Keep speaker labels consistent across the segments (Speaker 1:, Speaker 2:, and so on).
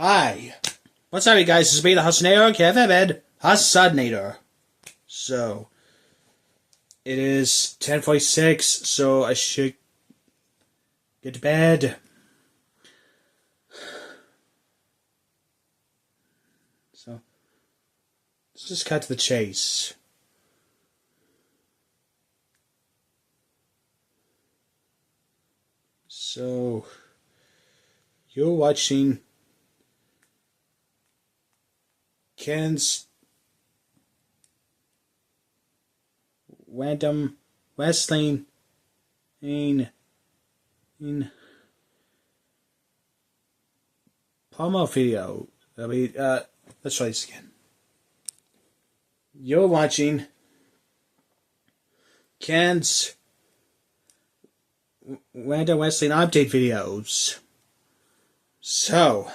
Speaker 1: Hi. What's up, you guys? This is me, the Hustler, Kevin Hustler. So, it is 10:46, so I should get to bed. So, let's just cut to the chase. So, you're watching Ken's random wrestling in promo video. Let's try this again. You're watching Ken's random wrestling update videos. So,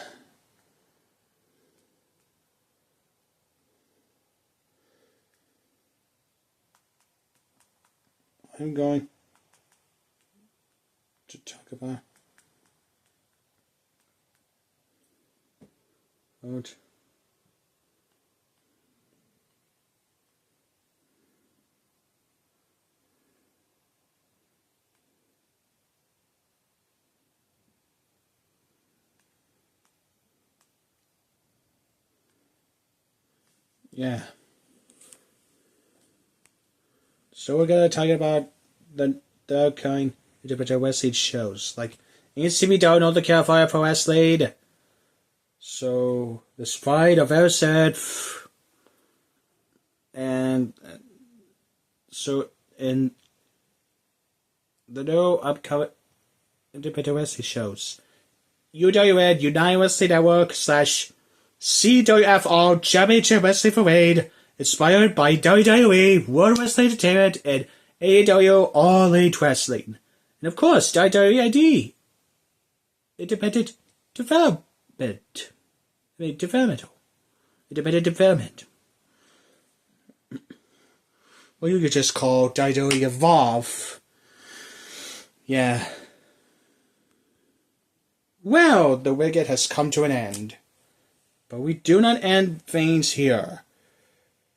Speaker 1: I'm going to talk about yeah. So we're gonna talk about the upcoming individual wrestling shows, like NCB Down on the California Pro Wrestling. So the Sprite of Erised, and so in the new upcoming independent wrestling shows, UWN United Wrestling Network / CWFR Championship Wrestling Parade, inspired by WWE World Wrestling Entertainment and AEW All Elite Wrestling, and of course WWE Independent Development. Independent development. Well, you could just call WWE Evolve. Yeah. Well, the wicket has come to an end. But we do not end things here.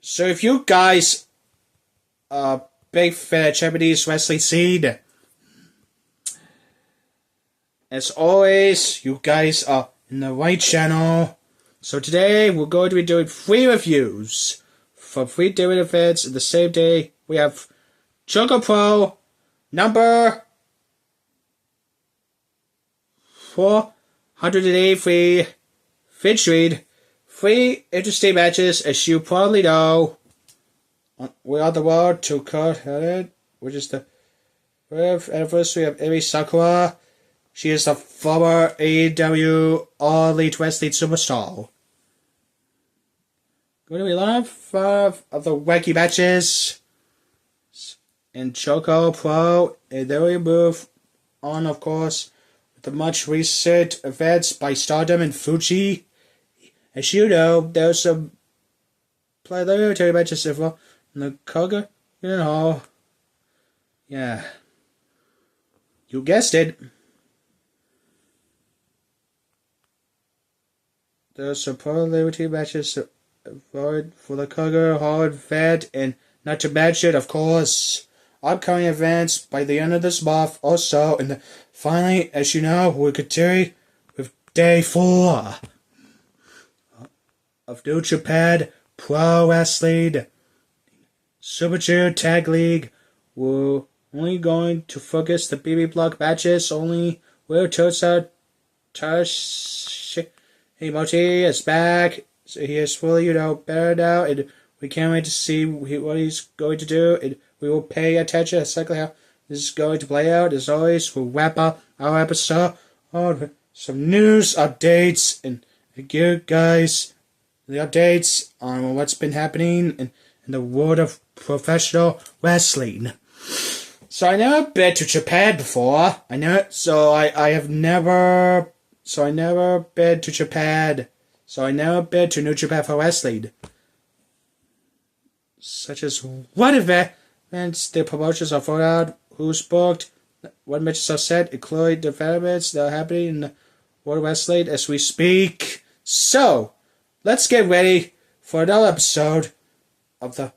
Speaker 1: So if you guys are big fan of Japanese wrestling scene, as always, you guys are in the right channel. So today we're going to be doing 3 reviews for 3 different events in the same day. We have ChocoPro number 483, featuring 3 interesting matches, as you probably know. We are the world to Cult Heroine, which is the 5th anniversary of Emi Sakura. She is the former AEW All Elite Wrestling superstar. Going to be a lot of the wacky matches in ChocoPro, and then we move on, of course, with the much recent events by Stardom and Fuji. As you know, there's some preliminary matches in the Koga, yeah. You guessed it. There's some preliminary matches for the Koga Hall event, and not to mention, of course, upcoming events by the end of this month also. And finally, as you know, we're continuing with day 4 of New Japan Pro Wrestling Super Junior Tag League. We're only going to focus the BB block matches only. Will Tosa Himoti is back. So he is fully, better now, and we can't wait to see what he's going to do, and we will pay attention exactly how this is going to play out. As always, we'll wrap up our episode with some news updates and give you guys the updates on what's been happening in the world of professional wrestling. So I never been to Japan before. I never been to Japan. So I never been to New Japan Pro Wrestling. Such as what events the promotions are thrown out, who's booked, what matches are set, including developments that are happening in World Wrestling as we speak. So, let's get ready for another episode of the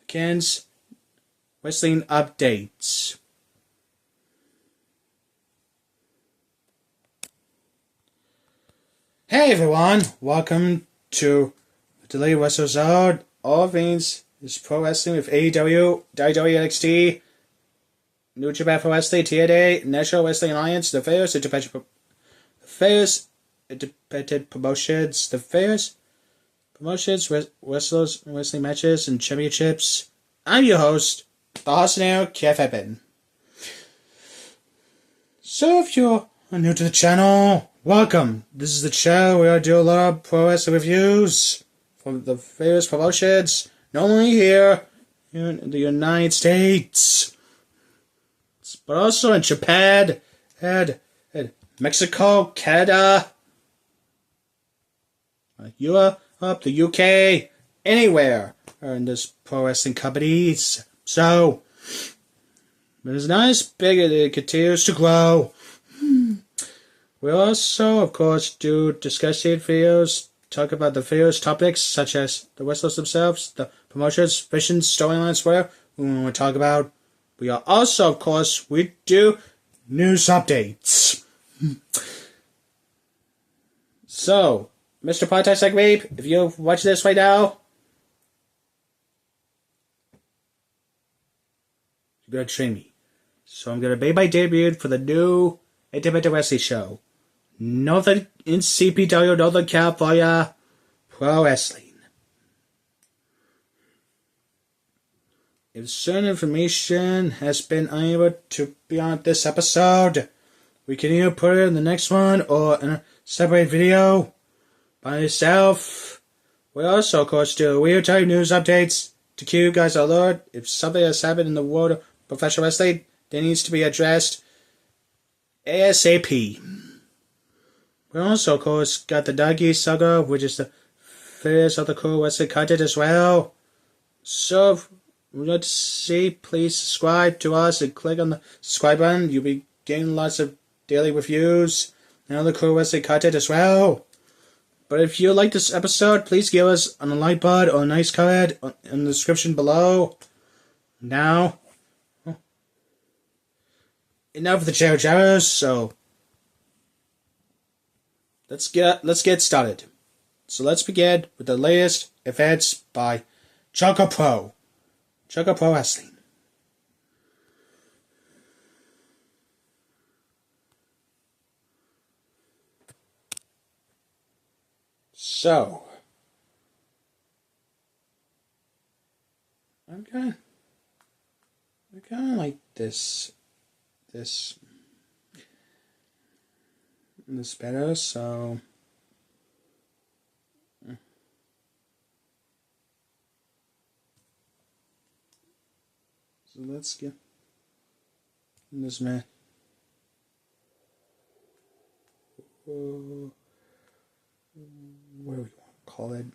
Speaker 1: Ken's Wrestling Updates. Hey everyone, welcome to the Daily Wrestling Zone. All things is pro wrestling with AEW, WWE NXT, New Japan Pro Wrestling, TNA, National Wrestling Alliance, the various independent promotions, wrestlers, wrestling matches, and championships. I'm your host, the Arsenal Kev Eben. So if you're new to the channel, welcome. This is the show where I do a lot of pro wrestling reviews from the various promotions, not only here in the United States, but also in Japan and Mexico, Canada, Europe, the UK, anywhere in this pro wrestling companies. So, it's not as big as it continues to grow. We also, of course, do discussion videos, talk about the various topics such as the wrestlers themselves, the promotions, visions, storylines, whatever we want to talk about. We are also, of course, we do news updates. So, Mr. Podcast Segment, if you're watching this right now, you're going to train me. So I'm going to make my debut for the new independent wrestling show, Northern in CPW, Northern California Pro Wrestling. If certain information has been unable to be on this episode, we can either put it in the next one or in a separate video by itself. We also, of course, do real-time news updates to keep you guys alert if something has happened in the world of professional wrestling that needs to be addressed ASAP. We also, of course, got the Doggy Saga, which is the first of the cool wrestling content as well. So, if you'd like to see, please subscribe to us and click on the subscribe button. You'll be getting lots of daily reviews and other cool wrestling content as well. But if you like this episode, please give us a like button or a nice comment in the description below. Now, enough of the Jaros, so let's get started. So let's begin with the latest events by ChocoPro. ChocoPro Wrestling. So, I kind of like this better. So let's get this man. What do we want to call it?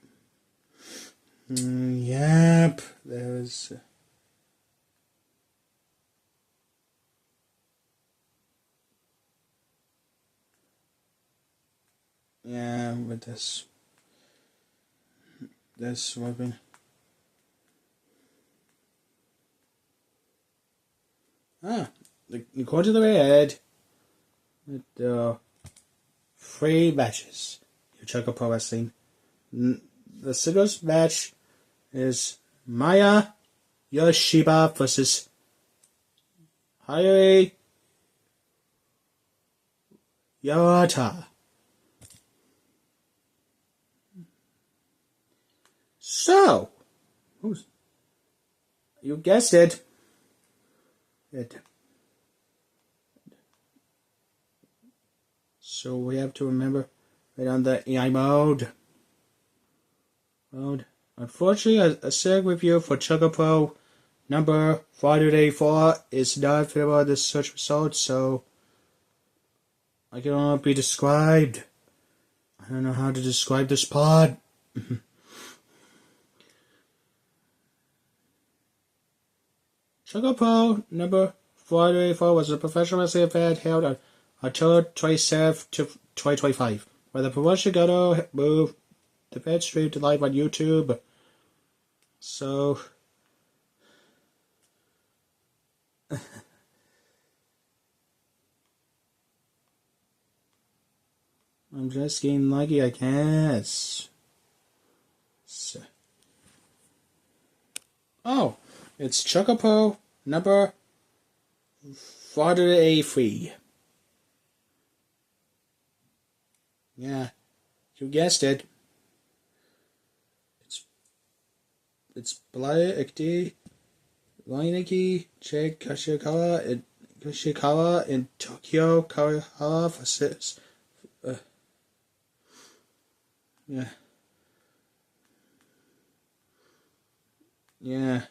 Speaker 1: Yep, there's. Yeah, with this weapon. According to the red, with 3 matches. Choco Pro Wrestling. The singles match is Maya Yoshiba versus Hayori Yawata. So, you guessed it. So we have to remember right on the AI mode. Unfortunately, a SEG review for ChocoPro number 484 is not available in the search results, so I can only be described. I don't know how to describe this pod. ChocoPro number 484 was a professional wrestling event held on October 27th to 2025. where the promotion gonna move the bed stream to live on YouTube. So I'm just getting lucky, I guess. So. Oh, it's ChocoPro number 483. Yeah, you guessed it. It's Blacky, Lineki, Kashikawa in Tokyo, Kawahara for 6. Yeah. Yeah.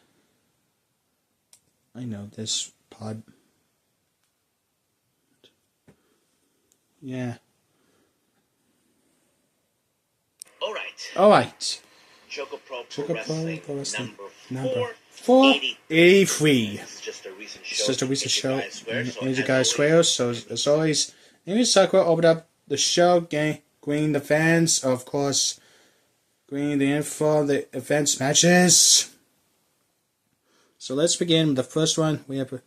Speaker 1: I know this pod. Yeah. Alright.
Speaker 2: ChocoPro Pro Wrestling number
Speaker 1: 483.
Speaker 2: This is just a recent
Speaker 1: It's just a recent show.
Speaker 2: As
Speaker 1: Guys swear. So as always, Amy Sakura opened up the show, greeting the fans, of course, greeting the info, the events matches. So let's begin with the first one. We have a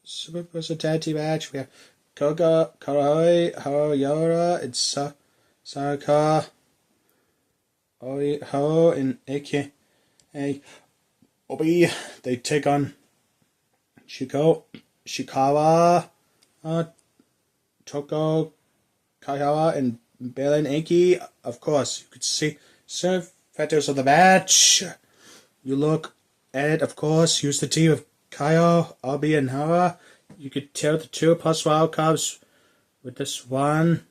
Speaker 1: Super Person Tag Team match. We have Karai, Haroyara, and Saraka, Ho, and AKA Obi. They take on Shikawa, Toko, Kaihawa, and Belen Aki. Of course, you could see some factors of the match. You look at it, of course, use the team of Kyle, Obi, and Hara. You could tell the two possible outcomes with this one.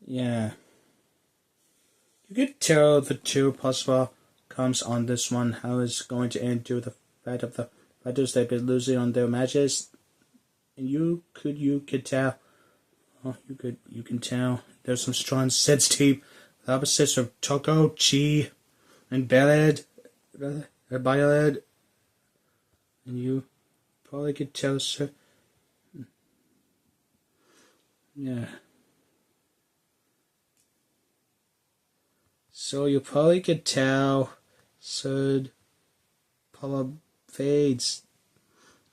Speaker 1: Yeah. You could tell the two possible outcomes on this one, how it's going to end due to the fact of the fighters they've been losing on their matches. And you could tell. Oh, you can tell there's some strong sets team. The opposites of Toko, Chi, and Ballad, and you probably could tell, sir. Yeah. So you probably could tell, Sir Paula fades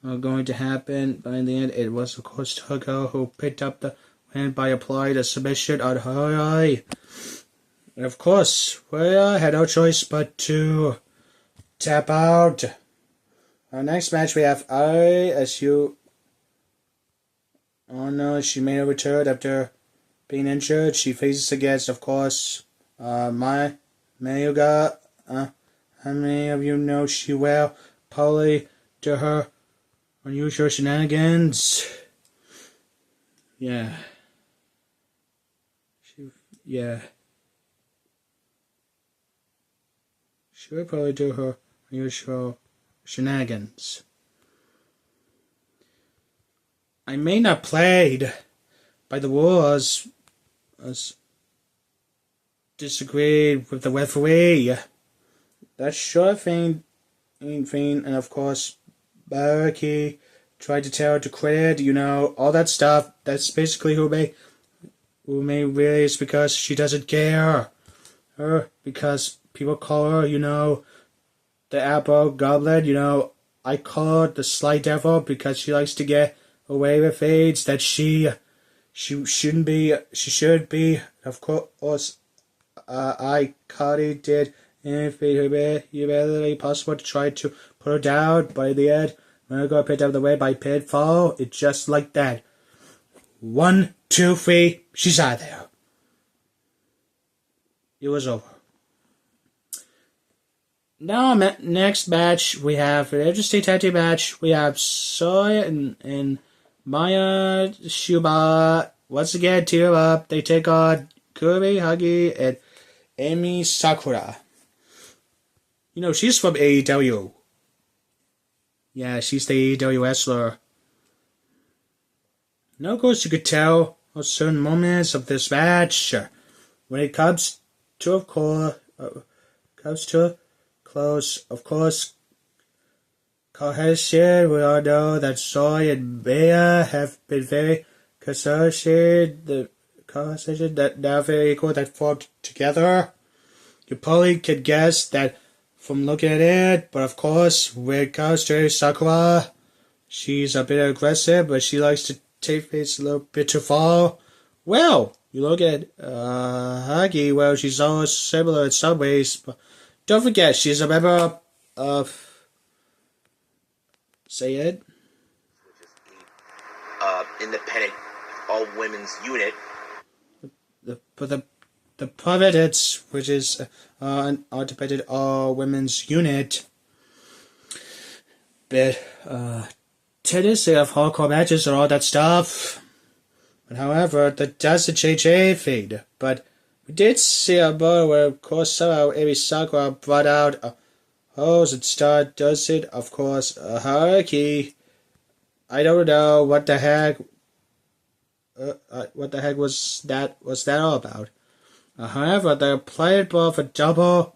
Speaker 1: are going to happen, but in the end, it was of course Toko who picked up the win by applying a submission on Harai. And of course, Rhea had no choice but to tap out. Our next match we have Ari as you. Oh no, she made a return after being injured. She faces against, of course, Mayuga. How many of you know she well? Probably to her unusual shenanigans. Yeah. She would probably do her unusual shenanigans. I may not played by the rules as disagreed with the referee. That sure thing, and of course, Baraki tried to tell her to quit, all that stuff. That's basically who may really is because she doesn't care. Because people call her, the Apple Goblin, I call her the Sly Devil because she likes to get away with things that she should be. Of course, I Cody did anything humanly possible to try to put her down, but in the end, Margot picked up the way by pinfall. It's just like that. 1, 2, 3, she's out of there. It was over. Now, next match, we have an interesting tag team match. We have Soy and Maya Shuba once again team up. They take on Kirby, Huggy, and Amy Sakura. She's from AEW. Yeah, she's the AEW wrestler. Now, of course, you could tell at certain moments of this match when it comes to, close, of course, cohesion. We all know that Soy and Maya have been very conversation that now very equal that formed together. You probably could guess that from looking at it, but of course, when it comes to Sakura, she's a bit aggressive, but she likes to take things a little bit too far. Well, you look at Hagi, well, she's almost similar in some ways, but don't forget, she's a member of... Say it?
Speaker 2: Which is the independent all-women's unit.
Speaker 1: The Providence, which is an independent all-women's unit, but tendency of hardcore matches and all that stuff. But however, that doesn't change anything. But we did see a moment where, of course, somehow Amy Sakura brought out a hose and does it. Of course, a hierarchy. I don't know what the heck. What the heck was that? Was that all about? However, they played both a double.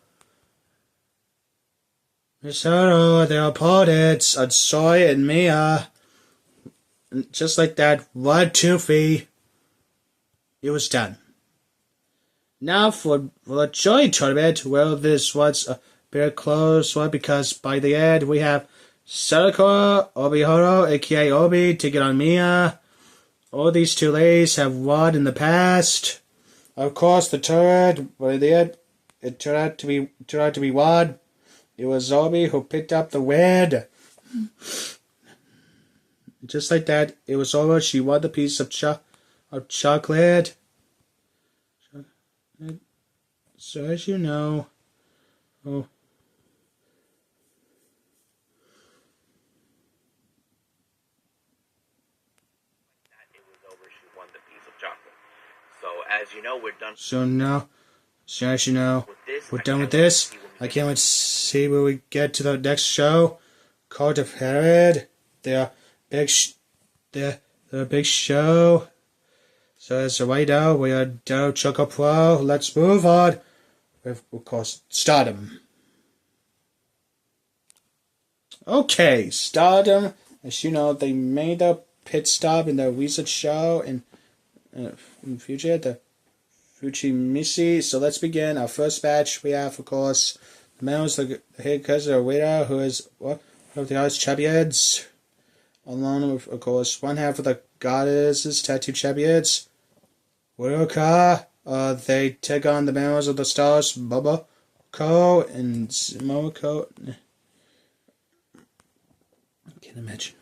Speaker 1: Misaro, their opponents, and Soy and Mia. And just like that, 1, 2, 3, it was done. Now for the joint tournament, well, this was a very close one because by the end we have Sadako, Obihoro, aka Obi, taking on Mia. All these two ladies have won in the past. Of course, the tournament, by the end, it turned out to be won. It was Obi who picked up the win. Just like that, it was over. She won the piece of chocolate. So as you know, it
Speaker 2: was over. She won the piece of chocolate. So as you know, we're done.
Speaker 1: So as you know, we're done with this. I can't wait to see where we get to the next show. Cult Heroine. They're a big show. So as of right now, we are done with ChocoPro. Let's move on with, of course, Stardom. Okay, Stardom. As you know, they made a pit stop in the recent show in Fuji at the Fuji Missy. So let's begin. Our first match, we have, of course, the males, the head cousin of Wada, who is one of the Ice Champions, along with, of course, one half of the Goddesses Tattoo Champions, Wilka. They take on the members of the Stars, Momoko and Momoko. I can't imagine.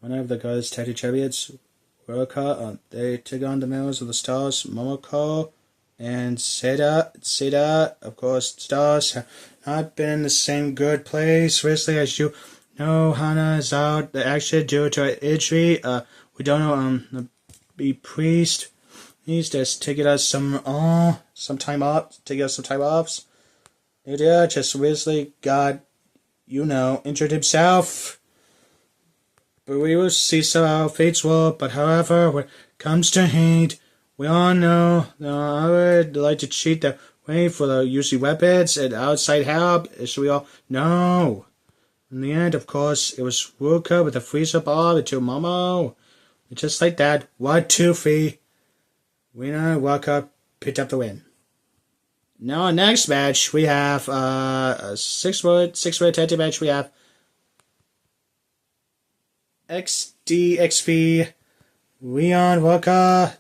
Speaker 1: One of the Goddess Tattoo Champions, Wilka. They take on the members of the Stars, Momoko and Seda. Of course, Stars have not been in the same good place recently. As you know, Hana is out the action due to an injury. We don't know the priest. He's just taking us some time off. Yeah, just recently got, injured himself. But we will see somehow fates will. But however, when it comes to hate, we all know I would like to cheat the way for the using weapons and outside help, as we all know. In the end, of course, it was Ruka with a freezer bomb into Momo. And just like that, 1, 2, 3. Winner, Ruka picked up the win. Now, our next match, we have a six-word tag team match. We have XDXV, Leon, Ruka,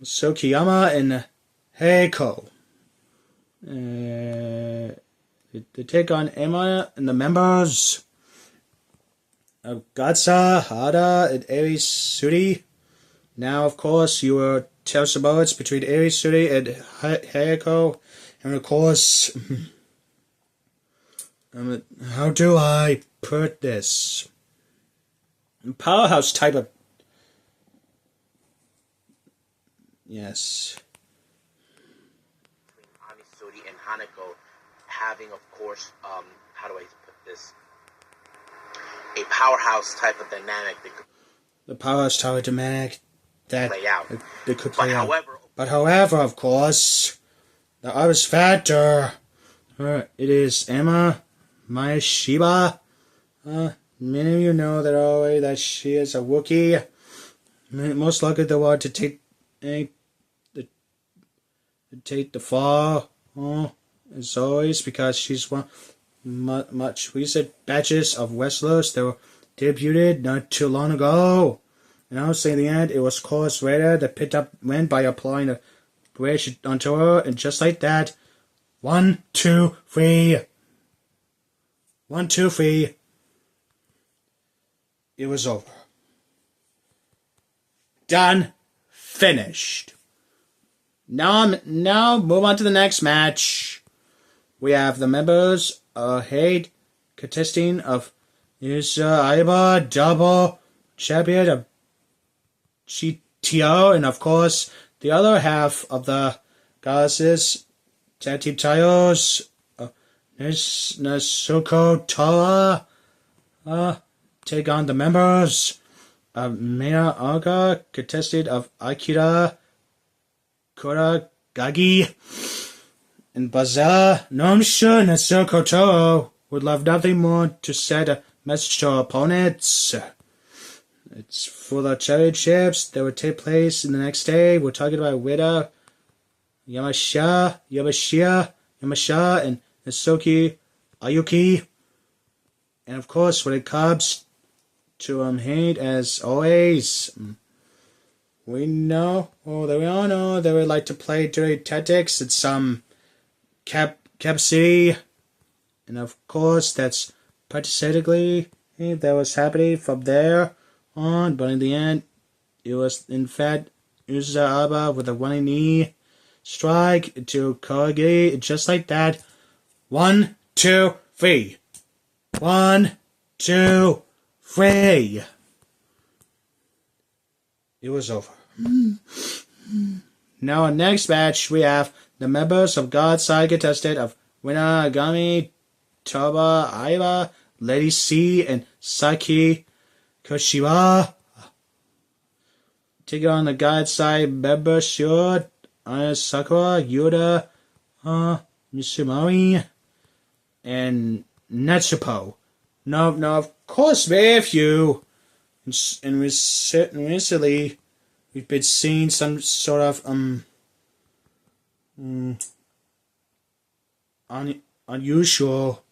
Speaker 1: Sokiyama, and Heiko. They take on Emma and the members of Gatsa, Hada, and Eri Suri. Now, of course, you will tell some moments between Eri Suri and Heiko. And of course, how do I put this? Powerhouse type of... Yes.
Speaker 2: Amisuri and Hanako having, of course, how do I put this? A powerhouse type of dynamic that could
Speaker 1: the powerhouse type of dynamic that
Speaker 2: play out.
Speaker 1: They could play out.
Speaker 2: But
Speaker 1: however, of course, the other factor, it is Emma, Mayashiba, Many of you know that already that she is a Wookiee. Most likely the one to take the fall. As always, because she's one much recent batches of wrestlers that were debuted not too long ago. And also in the end, it was Chorus Raider that picked up win by applying a bridge onto her, and just like that, 1, 2, 3. 1, 2, 3. It was over. Done. Finished. Now move on to the next match. We have the members Hate contesting of Aiba double champion of GTO, and of course the other half of the Goddesses tag team titles. Nasuko Tora take on the members of Mina Aga, contested of Akira Kuragagi and Bazella. No, I'm sure Nasuko Tora would love nothing more to send a message to our opponents. It's for the championships that would take place in the next day. We're talking about Wida, Yamashita, and Nasuki Ayuki. And of course, when it comes to Hate, as always, we all know they would like to play dirty tactics at some Cap City. And of course, that's particularly that was happening from there on. But in the end, it was in fact Uza Aba with a running knee strike to Kuragi, just like that. 1, 2, 3. 1, 2, 3. It was over. Now, our next match, we have the members of God's Side contested of Winagami, Toba, Aiba, Lady C, and Saki Koshiwa. Taking on the God's Side members, Shura, Sakura, Yuda, Mishimari, and Natsupo. Now, of course, with you, and recently, we've been seeing some sort of unusual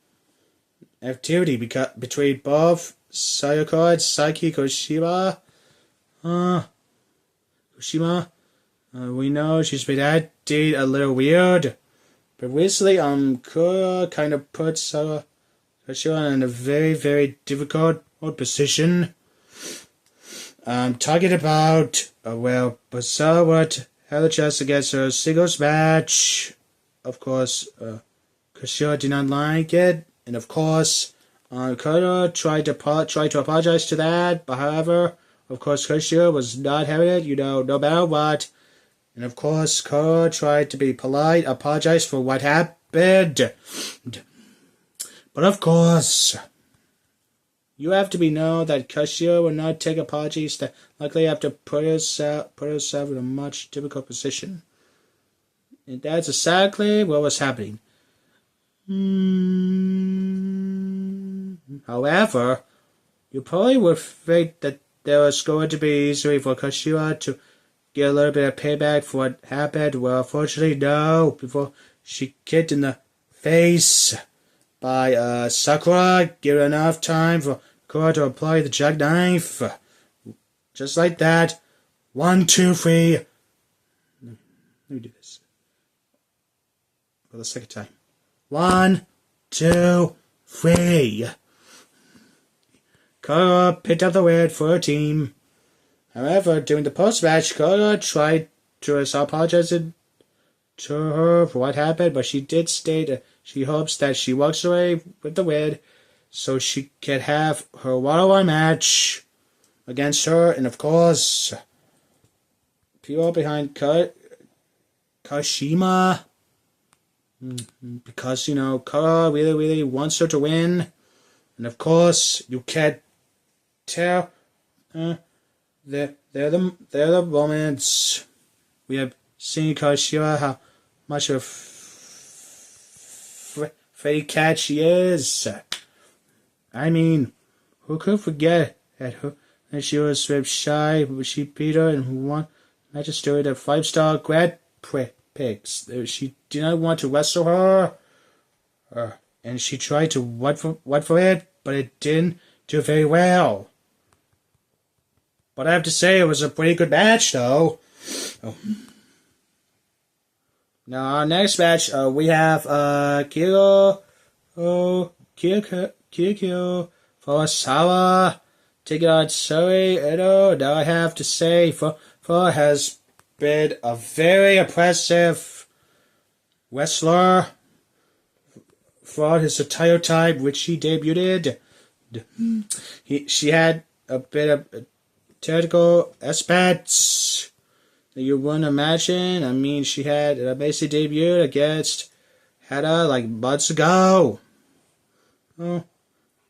Speaker 1: activity between both Sayaka and Saki Koshima. We know she's been acting a little weird, but recently, Kura kind of puts Koshima in a very, very difficult position. I'm talking about, Bazaar would have a chance against her singles match. Of course, Koshima did not like it, and of course, Kura tried to apologize to that, but however, of course, Koshima was not having it, no matter what. And of course, Kura tried to be polite, apologize for what happened. But of course, you have to know that Koshima will not take apologies, that likely have to put herself in a much difficult position. And that's exactly what was happening. However, you probably would think that there was going to be easy for Koshima to get a little bit of payback for what happened. Well, unfortunately, no. Before she kicked in the face by Sakura, give enough time for Kura to apply the jackknife. Just like that. 1, 2, 3. Let me do this for the second time. 1, 2, 3. Kura picked up the win for her team. However, during the post-match, Kura tried to apologize to her for what happened, but she did state that she hopes that she walks away with the win so she can have her one-on-one match against her. And of course, people behind Kashima, because, Kura really, really wants her to win. And of course, you can't tell. They're the moments we have seen Kashima how much of a fake cat she is. I mean, who could forget that her and she was very shy, she beat her and who won Magister the 5-star Grand Prix. She did not want to wrestle her, and she tried to wait for it, but it didn't do very well. But I have to say, it was a pretty good match, though. Oh. Now, our next match, we have Kiko Fujisawa taking on Suri Ito. Now, I have to say, Fu has been a very impressive wrestler throughout his entire time, which he debuted. She had a bit of technical aspects that you wouldn't imagine. I mean, she had a basic debut against Hada like months ago. Oh,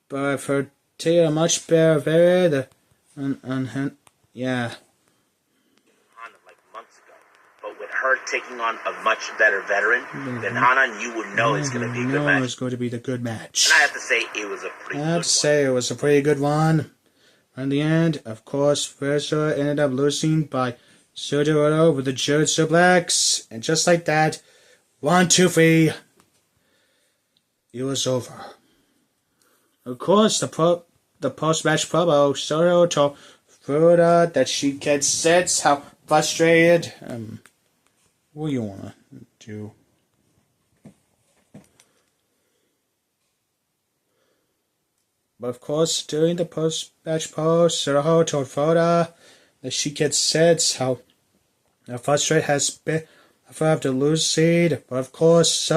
Speaker 1: but for taking a much better variant, yeah.
Speaker 2: Like months ago. But with her taking on a much better veteran than Hana, you would know it's going to be a good match.
Speaker 1: It's going to be the good match.
Speaker 2: And I have to say, it was a pretty good one.
Speaker 1: I have to say, it was a pretty good one. In the end, of course, Versa ended up losing by Sudorado with a German suplex. And just like that, 1, 2, 3, it was over. Of course, the post-match promo, Soto told Fuda that she can sense how frustrated. What do you want to do? But of course, during the post-match promo, Soto told Fuda that she can sense how frustrated has been after lose seed. But of course,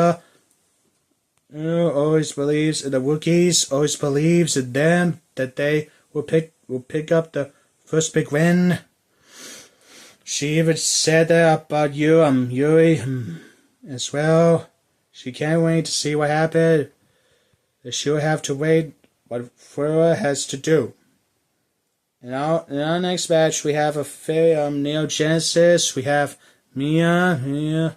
Speaker 1: always believes in the rookies, always believes in them, that they will pick up the first big win. She even said that about Yuri as well. She can't wait to see what happened. She'll have to wait what Fuda has to do. In our next match, we have a very Neo Genesis. We have Miyaki,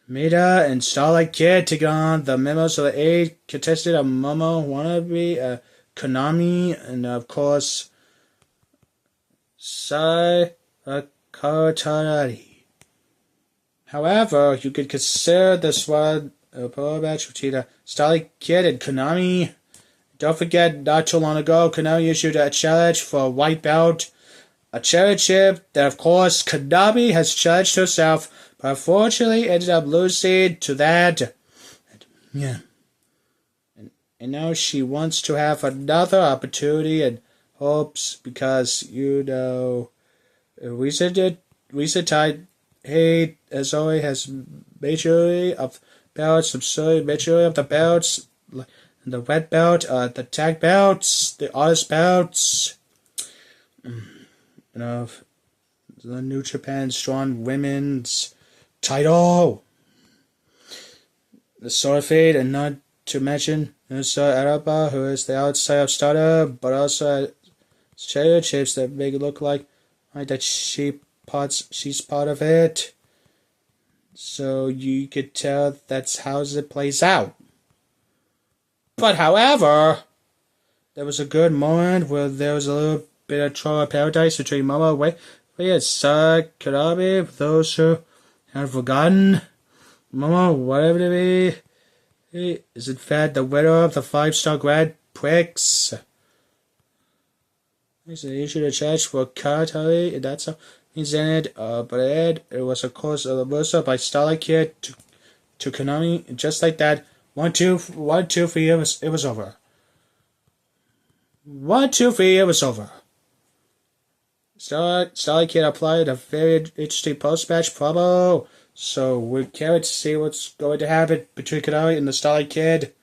Speaker 1: Mida, and Starlight Kid taking on the members of the 8 contested of Momo Wannabe, Konami, and of course, Sai Karatari. However, you could consider this one a pro match between the Starlight Kid and Konami. Don't forget, not too long ago, Konami issued a challenge for a white belt. A championship that, of course, Konami has challenged herself, but unfortunately ended up losing to that. And now she wants to have another opportunity and hopes because, recent time, hate, as always, has majority of belts, majority of the belts, the red belt, the tag belts, the artist belts, the New Japan Strong Women's title, the Sword Fate, and not to mention Araba, who is the outside of Stardom, but also stereotypes that make it look like that she's part of it. So you could tell that's how it plays out. But however, there was a good moment where there was a little bit of trouble of paradise between Momo and Sakuraba. For those who have forgotten, Momo, whatever it be, is in fact the winner of the 5-star Grand Prix. He's issued a charge for Karatari, and that's how he's in it. But it was of course a reversal by Starlight Kid to Konami, and just like that, 1, 2, 3, it was over. 1, 2, 3, it was over. Starlight Kid applied a very interesting post-match promo, so we can't wait to see what's going to happen between Konami and the Starlight Kid.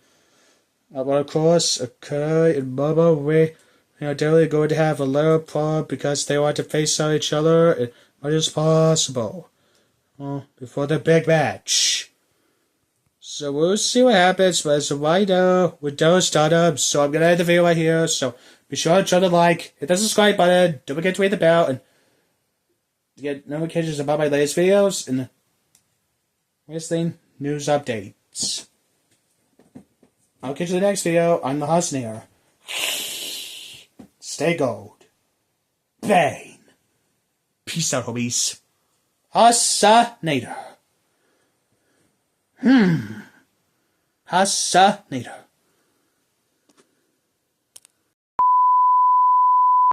Speaker 1: But of course, Konami and Momo, we are definitely going to have a little problem because they want to face on each other as much as possible before the big match. So we'll see what happens, but as of right now, we're done with Stardom, so I'm going to end the video right here, so be sure to try to like, hit the subscribe button, don't forget to hit the bell, and to get notifications about my latest videos, and wrestling news updates. I'll catch you in the next video. I'm the Husnator. Stay gold. Bang. Peace out, homies. Husnator. Husnator.